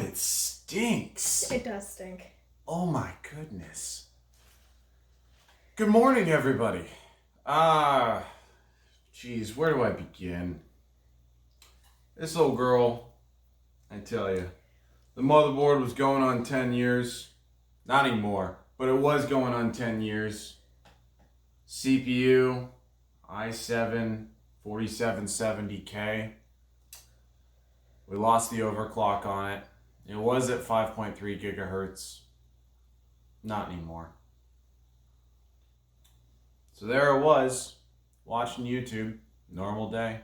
it stinks. It does stink. Oh my goodness. Good morning, everybody. Geez, where do I begin? This little girl, I tell you, the motherboard was going on 10 years. Not anymore, but it was going on 10 years. CPU, i7, 4770K. We lost the overclock on it. It was at 5.3 gigahertz. Not anymore. So there it was, watching YouTube, normal day.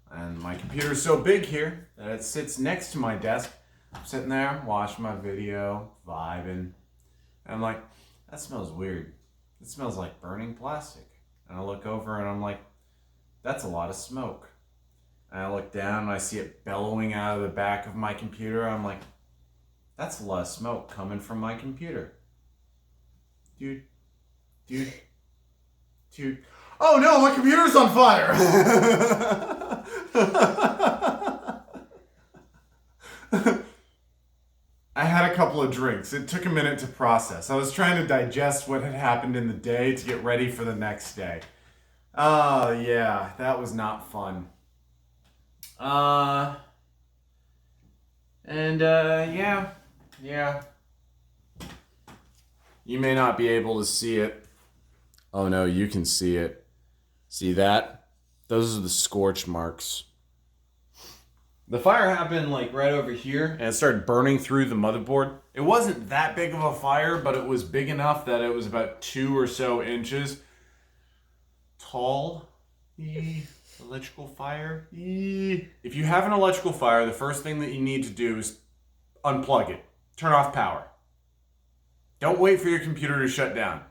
And my computer's so big here that it sits next to my desk. I'm sitting there, watching my video, vibing. And I'm like, that smells weird. It smells like burning plastic. And I look over and I'm like, that's a lot of smoke. And I look down and I see it bellowing out of the back of my computer. I'm like, that's a lot of smoke coming from my computer. Dude. Oh no, my computer's on fire! I had a couple of drinks. It took a minute to process. I was trying to digest what had happened in the day to get ready for the next day. Oh yeah, that was not fun. Yeah. You may not be able to see it. Oh no, you can see it. See that? Those are the scorch marks. The fire happened like right over here and it started burning through the motherboard. It wasn't that big of a fire, but it was big enough that it was about 2 or so inches tall. Electrical fire. If you have an electrical fire, the first thing that you need to do is unplug it. Turn off power. Don't wait for your computer to shut down.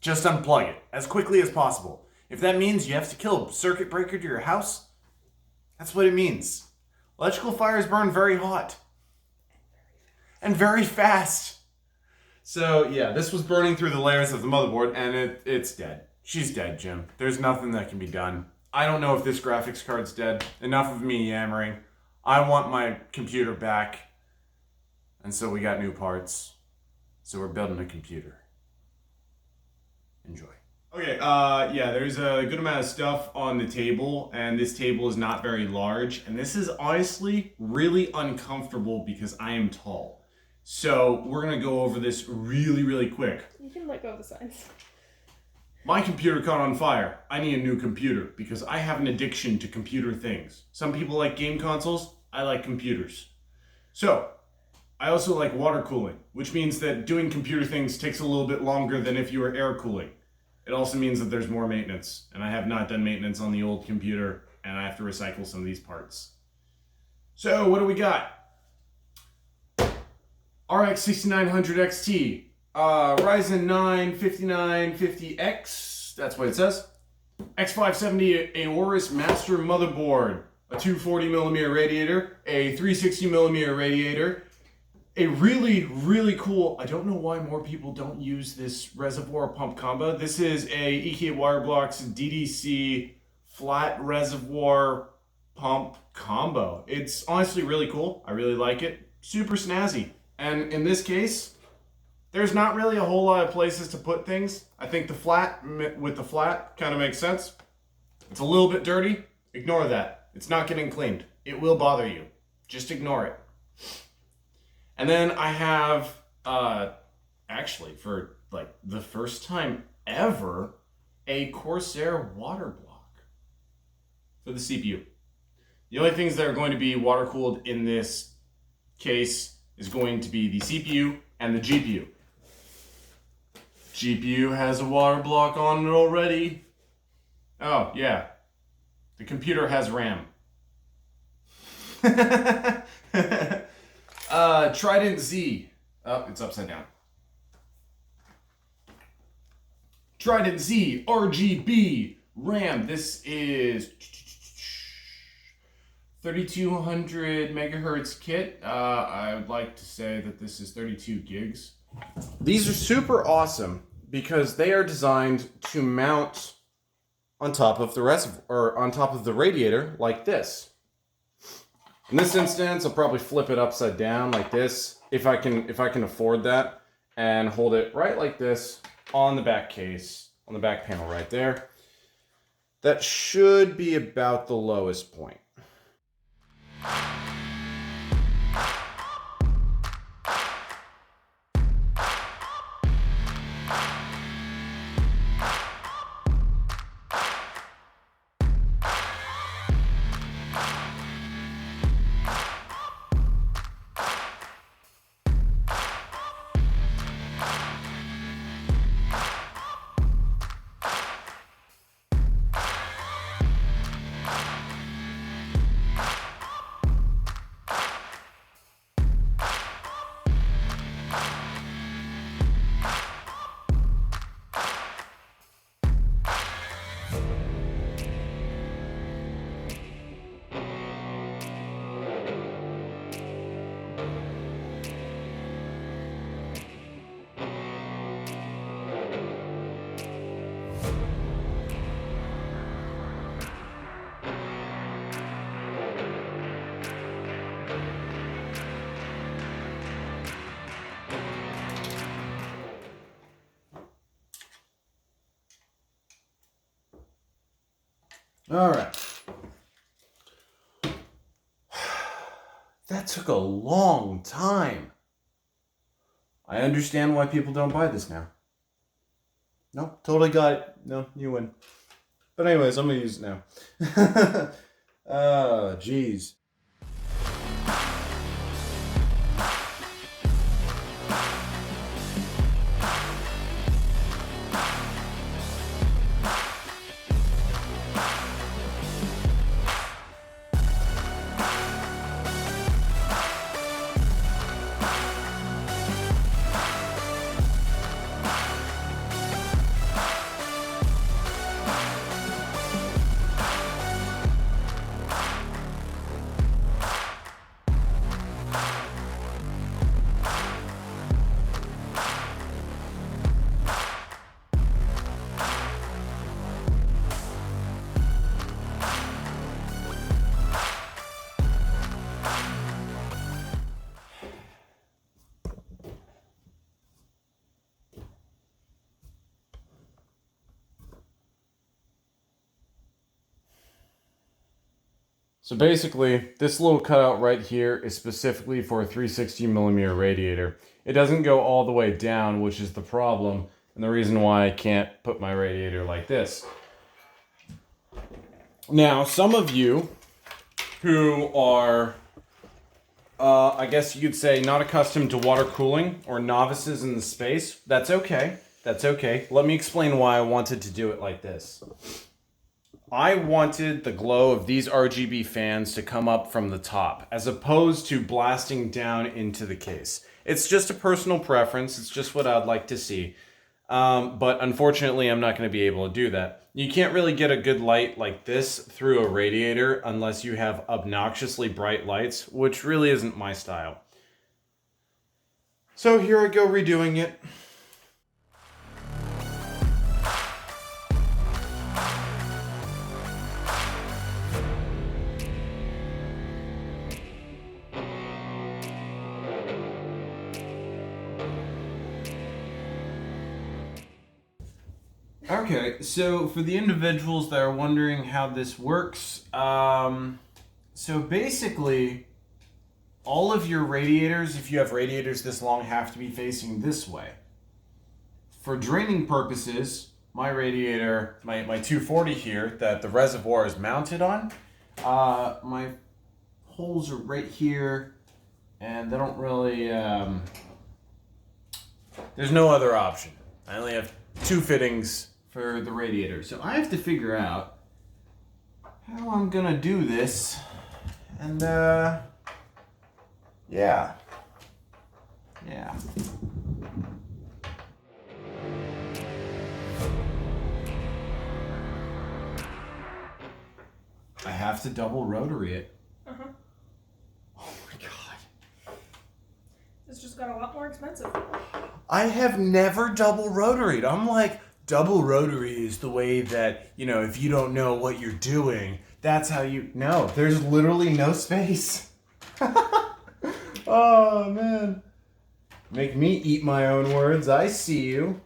Just unplug it as quickly as possible. If that means you have to kill a circuit breaker to your house, that's what it means. Electrical fires burn very hot. And very fast. So yeah, this was burning through the layers of the motherboard and it's dead. She's dead, Jim. There's nothing that can be done. I don't know if this graphics card's dead. Enough of me yammering. I want my computer back. And so we got new parts. So we're building a computer. Enjoy. Okay, yeah, there's a good amount of stuff on the table, and this table is not very large, and this is honestly really uncomfortable because I am tall. So we're gonna go over this really quick. You can let go of the signs. My computer caught on fire. I need a new computer because I have an addiction to computer things. Some people like game consoles, I like computers. So, I also like water cooling, which means that doing computer things takes a little bit longer than if you were air cooling. It also means that there's more maintenance, and I have not done maintenance on the old computer, and I have to recycle some of these parts. So, what do we got? RX 6900 XT, Ryzen 9 5950X, that's what it says. X570 Aorus Master Motherboard, a 240mm radiator, a 360mm radiator, a really cool, I don't know why more people don't use this reservoir pump combo. This is a EK Wireblocks DDC flat reservoir pump combo. It's honestly really cool. I really like it. Super snazzy. And in this case, there's not really a whole lot of places to put things. I think the flat with the flat kind of makes sense. It's a little bit dirty. Ignore that. It's not getting cleaned. It will bother you. Just ignore it. And then I have, actually, for like the first time ever, a Corsair water block for the CPU. The only things that are going to be water cooled in this case is going to be the CPU and the GPU. GPU has a water block on it already. Oh, yeah. The computer has RAM. Trident Z. Oh, it's upside down. Trident Z RGB RAM. This is 3200 megahertz kit. I would like to say that this is 32 gigs. These are super awesome because they are designed to mount on top of the reservoir, or on top of the radiator like this. In this instance, I'll probably flip it upside down like this, if I can afford that, and hold it right like this on the back case, on the back panel right there. That should be about the lowest point. All right. That took a long time. I understand why people don't buy this now. Nope, totally got it. No, you win. But anyways, I'm gonna use it now. Oh, jeez. So basically, this little cutout right here is specifically for a 360mm radiator. It doesn't go all the way down, which is the problem, and the reason why I can't put my radiator like this. Now, some of you who are, I guess you could say, not accustomed to water cooling or novices in the space, that's okay. That's okay. Let me explain why I wanted to do it like this. I wanted the glow of these RGB fans to come up from the top, as opposed to blasting down into the case. It's just a personal preference. It's just what I'd like to see. But unfortunately, I'm not going to be able to do that. You can't really get a good light like this through a radiator unless you have obnoxiously bright lights, which really isn't my style. So here I go redoing it. Okay, so for the individuals that are wondering how this works, so basically, all of your radiators, if you have radiators this long, have to be facing this way. For draining purposes, my radiator, my 240 here, that the Reservoir is mounted on, my holes are right here, and they don't really, there's no other option. I only have 2 fittings for the radiator. So I have to figure out how I'm gonna do this. And yeah. I have to double rotary it. Uh-huh. Oh my god. This just got a lot more expensive. I have never double rotaried. I'm like, double rotary is the way that, if you don't know what you're doing, that's how you... No, there's literally no space. Oh, man. Make me eat my own words. I see you.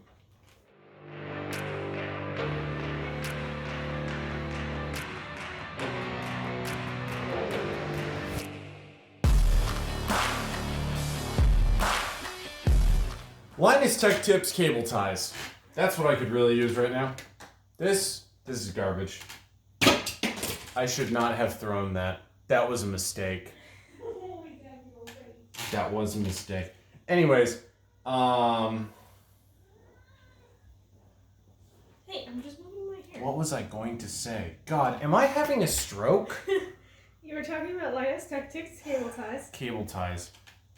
Linus Tech Tips cable ties. That's what I could really use right now. This is garbage. I should not have thrown that. That was a mistake. That was a mistake. Anyways, Hey, I'm just moving my hair. what was I going to say? God, am I having a stroke? You were talking about Linus Tech Tips cable ties. Cable ties.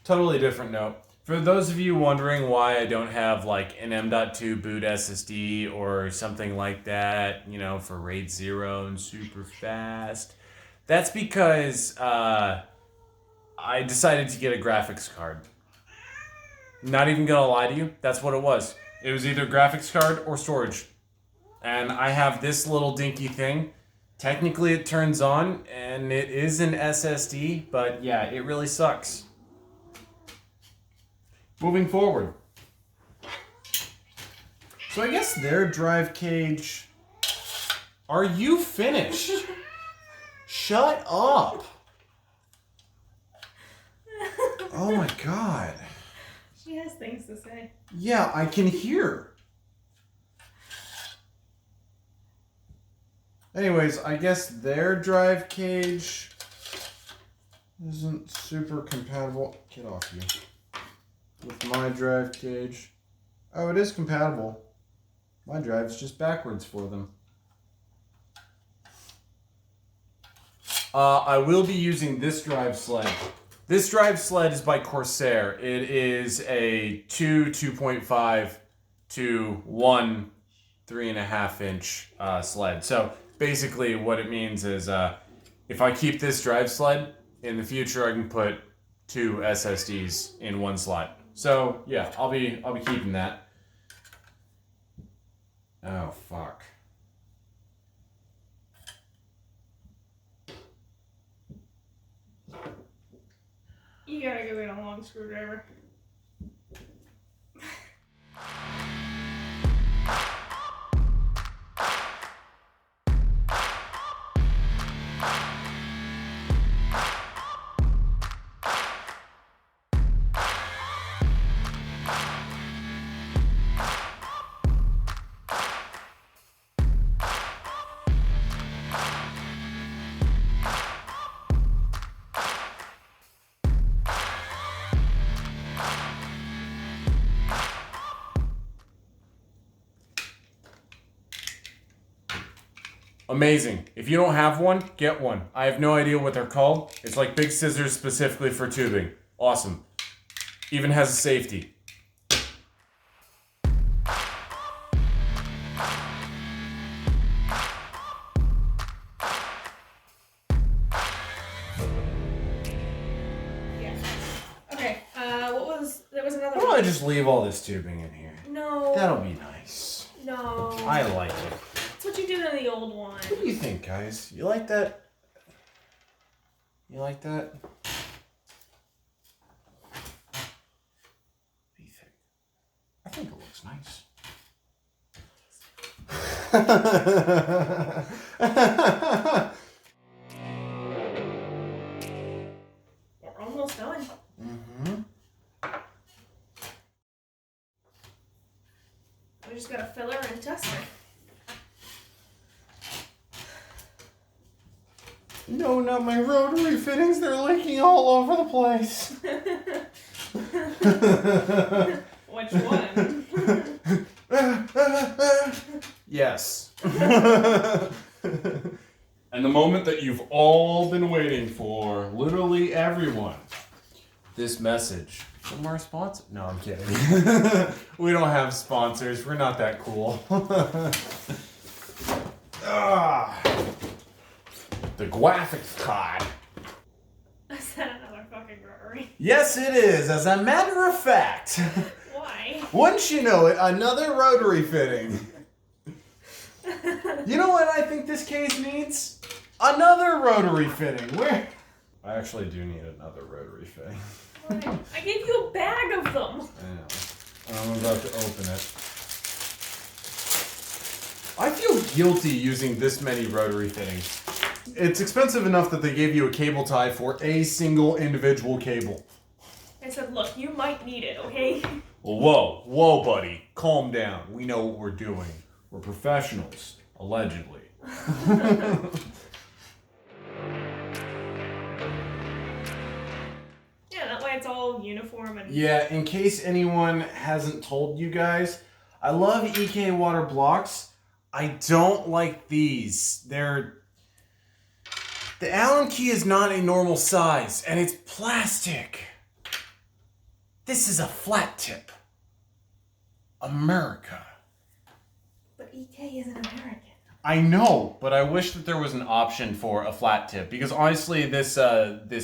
Totally different note. For those of you wondering why I don't have like an M.2 boot SSD or something like that, you know, for RAID 0 and super fast, that's because I decided to get a graphics card. Not even gonna lie to you, that's what it was. It was either graphics card or storage. And I have this little dinky thing. Technically it turns on and it is an SSD, but yeah, it really sucks. Moving forward. So I guess their drive cage... Are you finished? Shut up. Oh my god. She has things to say. Yeah, I can hear. Anyways, I guess their drive cage isn't super compatible. Get off you. With my drive cage. Oh, it is compatible. My drive's just backwards for them. I will be using this drive sled. This drive sled is by Corsair. It is a 2.5 to 1 3.5 inch sled. So basically what it means is if I keep this drive sled, in the future I can put 2 SSDs in one slot. So yeah, I'll be keeping that. Oh fuck. You gotta give it a long screwdriver. Amazing. If you don't have one, get one. I have no idea what they're called. It's like big scissors specifically for tubing. Awesome. Even has a safety. Yeah. Okay, there was another Why don't I just leave all this tubing in here? No. That'll be nice. No. I like it. That's what you did in the old one. What do you think, guys? You like that? You like that? What do you think? I think it looks nice. We're almost done. Mm-hmm. We just gotta fill her and test her. No, not my rotary fittings. They're leaking all over the place. Which one? Yes. And the moment that you've all been waiting for, literally everyone. This message from our sponsor. No, I'm kidding. We don't have sponsors. We're not that cool. The graphics card. Is that another fucking rotary? Yes, it is. As a matter of fact. Why? Wouldn't you know it, another rotary fitting. You know what I think this case needs? Another rotary fitting. I actually do need another rotary fitting. Why? I gave you a bag of them. I know. I'm about to open it. I feel guilty using this many rotary fittings. It's expensive enough that they gave you a cable tie for a single individual cable. I said, look, you might need it, okay? Whoa, whoa, buddy. Calm down. We know what we're doing. We're professionals, allegedly. Yeah, that way it's all uniform and... Yeah, in case anyone hasn't told you guys, I love EK water blocks. I don't like these. The Allen key is not a normal size, and it's plastic. This is a flat tip. America. But EK isn't American. I know, but I wish that there was an option for a flat tip, because honestly, this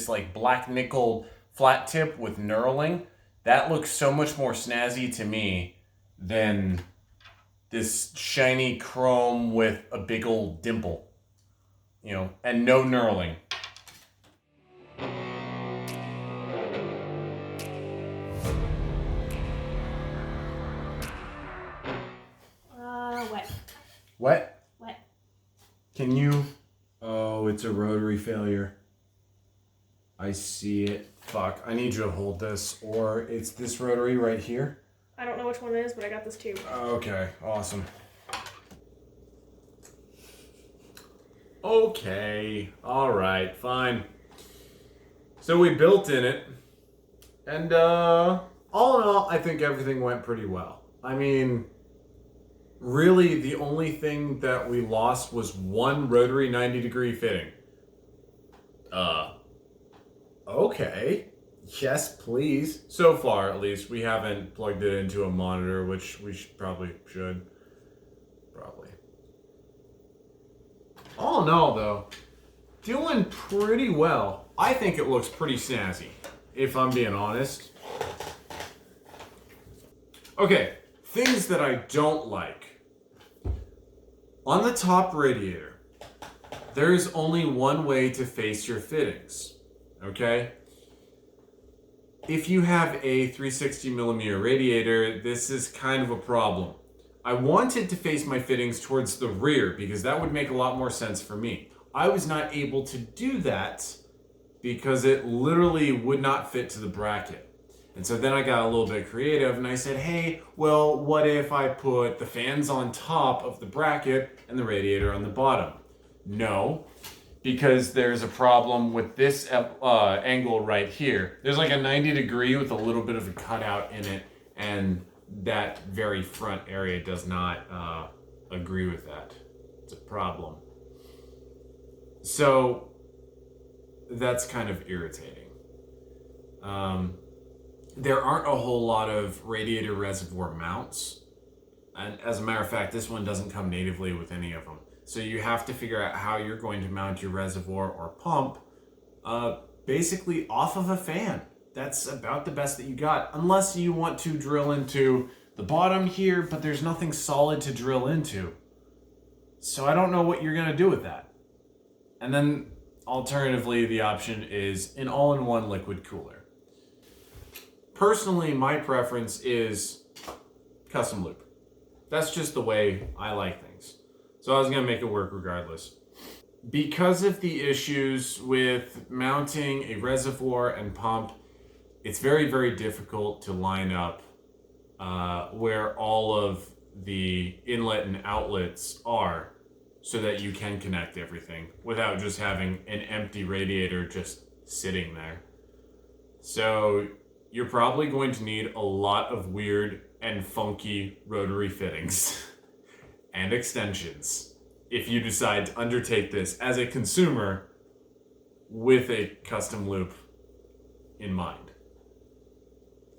like black nickel flat tip with knurling, that looks so much more snazzy to me than this shiny chrome with a big old dimple, you know, and no knurling. Wet. Wet? Wet. Can you? Oh, it's a rotary failure. I see it. Fuck, I need you to hold this, or it's this rotary right here. I don't know which one it is, but I got this too. Okay, awesome. Okay, alright, fine. So we built in it, and all in all, I think everything went pretty well. I mean, really the only thing that we lost was one rotary 90-degree fitting. Okay. Yes, please. So far, at least, we haven't plugged it into a monitor, which we probably should. Probably. All in all, though, doing pretty well. I think it looks pretty snazzy, if I'm being honest. Okay, things that I don't like. On the top radiator, there's only one way to face your fittings, okay? If you have a 360mm radiator, this is kind of a problem. I wanted to face my fittings towards the rear because that would make a lot more sense for me. I was not able to do that because it literally would not fit to the bracket. And so then I got a little bit creative and I said, hey, well, what if I put the fans on top of the bracket and the radiator on the bottom? No, because there's a problem with this angle right here. There's like a 90-degree with a little bit of a cutout in it, and that very front area does not agree with that. It's a problem. So that's kind of irritating. There aren't a whole lot of radiator reservoir mounts. And as a matter of fact, this one doesn't come natively with any of them. So you have to figure out how you're going to mount your reservoir or pump basically off of a fan. That's about the best that you got, unless you want to drill into the bottom here, but there's nothing solid to drill into. So I don't know what you're gonna do with that. And then alternatively, the option is an all-in-one liquid cooler. Personally, my preference is custom loop. That's just the way I like things. So I was gonna make it work regardless. Because of the issues with mounting a reservoir and pump, it's very, very difficult to line up where all of the inlet and outlets are so that you can connect everything without just having an empty radiator just sitting there. So you're probably going to need a lot of weird and funky rotary fittings and extensions if you decide to undertake this as a consumer with a custom loop in mind.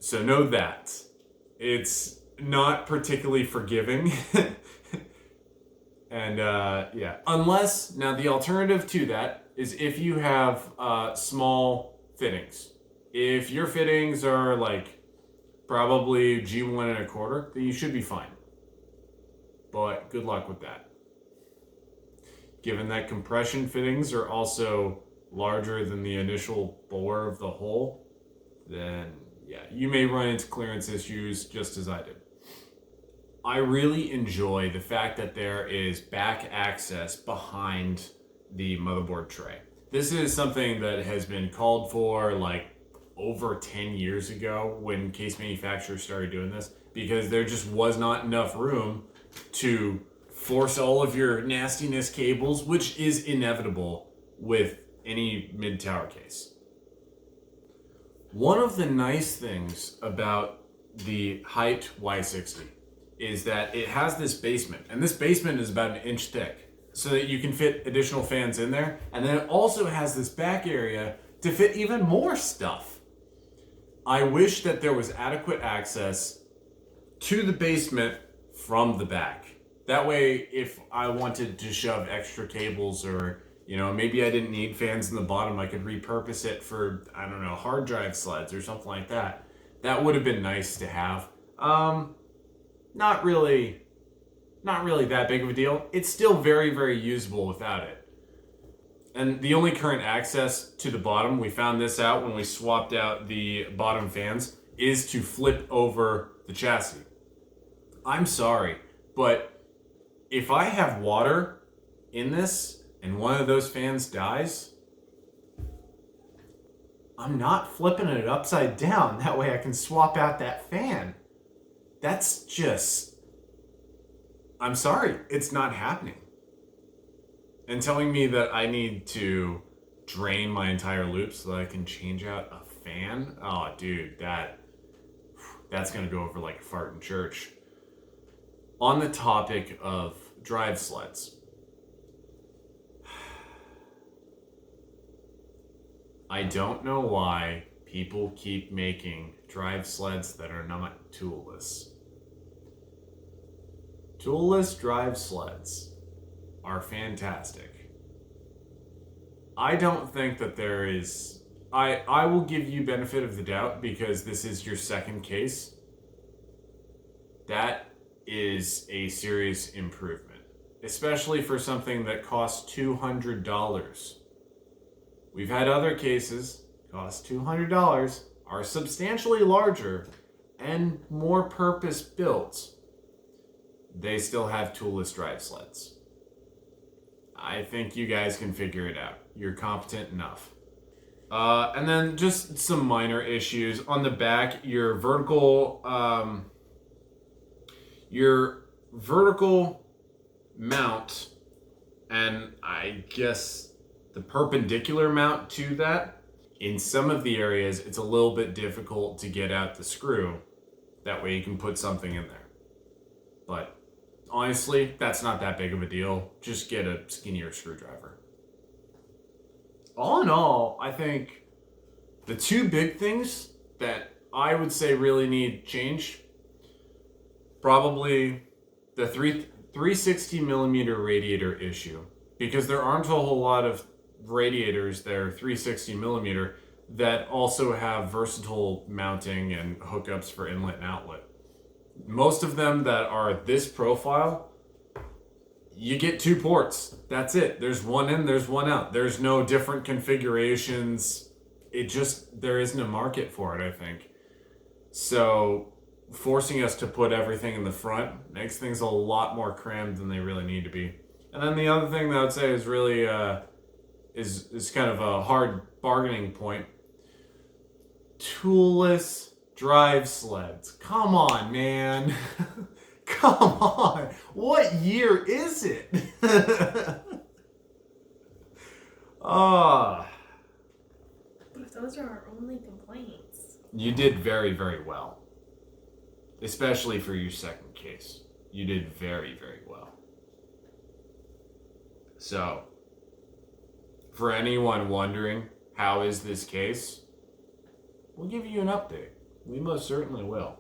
So know that. It's not particularly forgiving. And yeah, unless, now the alternative to that is if you have small fittings. If your fittings are like probably G1.25, then you should be fine. But good luck with that. Given that compression fittings are also larger than the initial bore of the hole, then yeah, you may run into clearance issues just as I did. I really enjoy the fact that there is back access behind the motherboard tray. This is something that has been called for like over 10 years ago when case manufacturers started doing this, because there just was not enough room to force all of your nastiness cables, which is inevitable with any mid-tower case. One of the nice things about the Hyte Y60 is that it has this basement, and this basement is about 1 inch thick, so that you can fit additional fans in there, and then it also has this back area to fit even more stuff. I wish that there was adequate access to the basement from the back. That way, if I wanted to shove extra cables or, you know, maybe I didn't need fans in the bottom, I could repurpose it for, I don't know, hard drive sleds or something like that. That would have been nice to have. Not really that big of a deal. It's still very, very usable without it. And the only current access to the bottom, we found this out when we swapped out the bottom fans, is to flip over the chassis. I'm sorry, but if I have water in this and one of those fans dies, I'm not flipping it upside down. That way I can swap out that fan. That's just... I'm sorry, it's not happening. And telling me that I need to drain my entire loop so that I can change out a fan? Oh, dude, that's gonna go over like a fart in church. On the topic of drive sleds, I don't know why people keep making drive sleds that are not toolless. Toolless drive sleds are fantastic. I don't think that there is... I will give you benefit of the doubt because this is your second case. That is a serious improvement, especially for something that costs $200. We've had other cases cost $200, are substantially larger and more purpose-built. They still have toolless drive sleds. I think you guys can figure it out. You're competent enough. And then just some minor issues. On the back, your vertical mount, and I guess the perpendicular mount to that, in some of the areas, it's a little bit difficult to get out the screw. That way you can put something in there. But honestly, that's not that big of a deal. Just get a skinnier screwdriver. All in all, I think the two big things that I would say really need changed, probably the 360 millimeter radiator issue, because there aren't a whole lot of radiators that are 360 millimeter that also have versatile mounting and hookups for inlet and outlet. Most of them that are this profile, you get two ports. That's it. There's one in, there's one out. There's no different configurations. There isn't a market for it, I think. So forcing us to put everything in the front makes things a lot more crammed than they really need to be. And then the other thing that I would say is really is kind of a hard bargaining point. Toolless drive sleds. Come on, man. Come on. What year is it? But if those are our only complaints. You did very, very well. Especially for your second case. You did very, very well. So, for anyone wondering, how is this case? We'll give you an update. We most certainly will.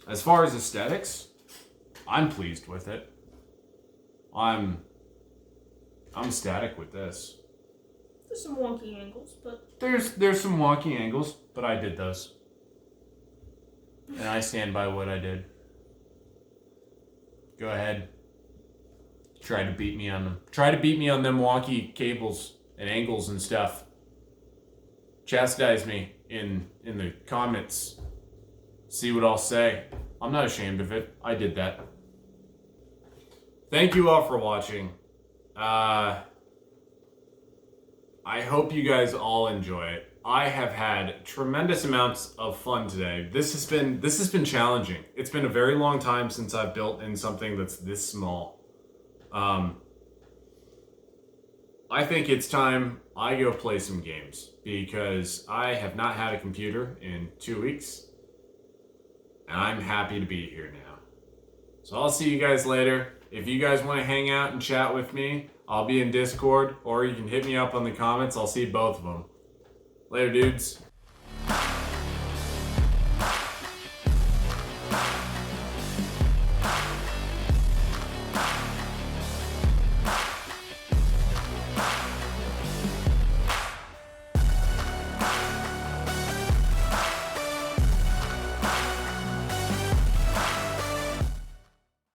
As far as aesthetics, I'm pleased with it. I'm ecstatic with this. There's some wonky angles, but... There's some wonky angles, but I did those. And I stand by what I did. Go ahead. Try to beat me on them. Try to beat me on them wonky cables. and angles and stuff, chastise me in the comments. See what I'll say. I'm not ashamed of it. I did that. Thank you all for watching. I hope you guys all enjoy it. I have had tremendous amounts of fun today. This has been challenging. It's been a very long time since I've built in something that's this small. I think it's time I go play some games because I have not had a computer in 2 weeks, and I'm happy to be here now. So I'll see you guys later. If you guys want to hang out and chat with me, I'll be in Discord, or you can hit me up on the comments. I'll see both of them. Later, dudes.